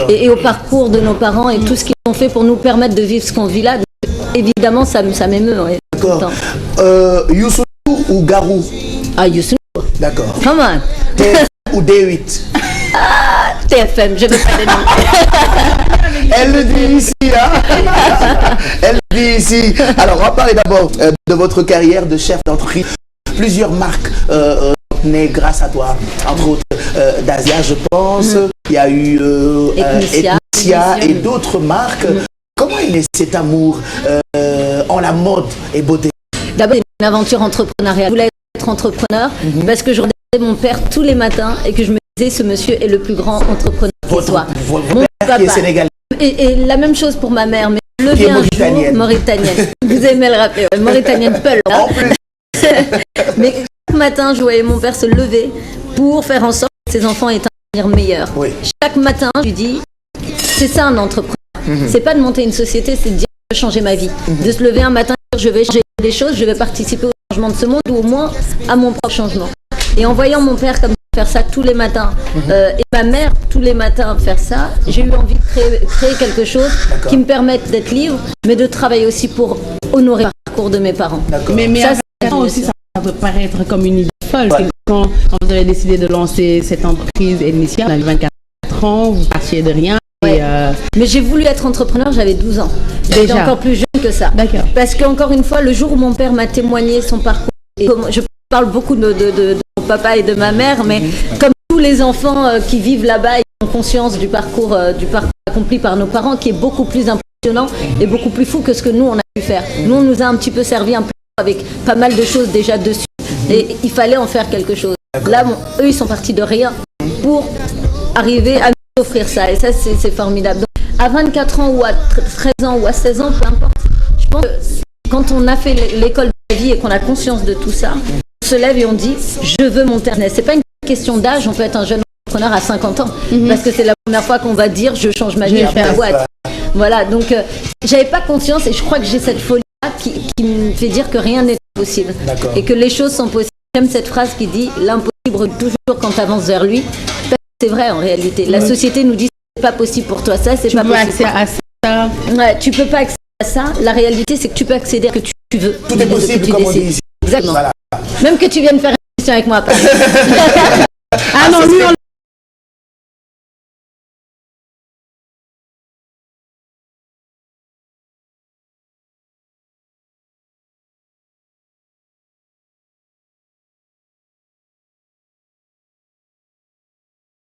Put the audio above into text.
et au parcours de nos parents et tout ce qu'ils ont fait pour nous permettre de vivre ce qu'on vit là. Donc, évidemment, ça m'émeut. Ouais, d'accord. Youssou ou Garou? Ah, Youssou. D'accord. Comment? Ou D8? Ah, TFM, je ne veux pas les noms. Elle le dit ici, hein? Elle le dit ici. Alors, on va parler d'abord de votre carrière de chef d'entreprise. Plusieurs marques nées grâce à toi, entre autres Dacia, je pense. Il y a eu Ethnicia et d'autres marques. Comment il est cet amour en la mode et beauté? D'abord, c'est une aventure entrepreneuriale. Je voulais être entrepreneur parce que je regardais mon père tous les matins et que je me disais, ce monsieur est le plus grand entrepreneur qui soit. Votre père qui est sénégalais. Et la même chose pour ma mère, mais le Qui est un mauritanienne. jour, mauritanienne. Vous aimez le rappeler, ouais, mauritanienne Peul. En plus. Mais chaque matin, je voyais mon père se lever pour faire en sorte que ses enfants aient un avenir meilleur. Oui. Chaque matin, je lui dis, c'est ça un entrepreneur. C'est pas de monter une société, c'est de dire je veux changer ma vie. De se lever un matin et dire je vais changer des choses, je vais participer au changement de ce monde ou au moins à mon propre changement. Et en voyant mon père comme faire ça tous les matins et ma mère tous les matins faire ça, j'ai eu envie de créer quelque chose qui me permette d'être libre, mais de travailler aussi pour honorer le parcours de mes parents. Mais ça, ça aussi, ça peut paraître comme une idée folle. Ouais. Quand vous avez décidé de lancer cette entreprise initiale, vous avez 24 ans, vous partiez de rien. Ouais. Et Mais j'ai voulu être entrepreneur, j'avais 12 ans. J'étais Déjà. encore plus jeune que ça. D'accord. Parce qu'encore une fois, le jour où mon père m'a témoigné son parcours, et je parle beaucoup de mon papa et de ma mère, mais comme tous les enfants qui vivent là-bas, ils ont conscience du parcours accompli par nos parents, qui est beaucoup plus impressionnant et beaucoup plus fou que ce que nous, on a pu faire. Nous, on nous a un petit peu servi un peu avec pas mal de choses déjà dessus, et il fallait en faire quelque chose. Là, bon, eux, ils sont partis de rien pour arriver à nous offrir ça, et ça, c'est formidable. Donc, à 24 ans ou à 13 ans ou à 16 ans, peu importe, je pense que quand on a fait l'école de la vie et qu'on a conscience de tout ça, on se lève et on dit je veux monter un business. C'est pas une question d'âge, on peut être un jeune entrepreneur à 50 ans parce que c'est la première fois qu'on va dire je change ma vie, je fais ma boîte. Voilà, donc j'avais pas conscience et je crois que j'ai cette folie-là qui me fait dire que rien n'est possible et que les choses sont possibles. J'aime cette phrase qui dit l'impossible toujours quand tu avances vers lui. C'est vrai en réalité. La société nous dit c'est pas possible pour toi, ça c'est pas possible. accès à ça. Ouais, tu peux pas accéder à ça. La réalité c'est que tu peux accéder à ce que tu veux. Tout est possible, comme on dit ici. Exactement. Voilà. Même que tu viennes faire une émission avec moi après. Ah non, lui on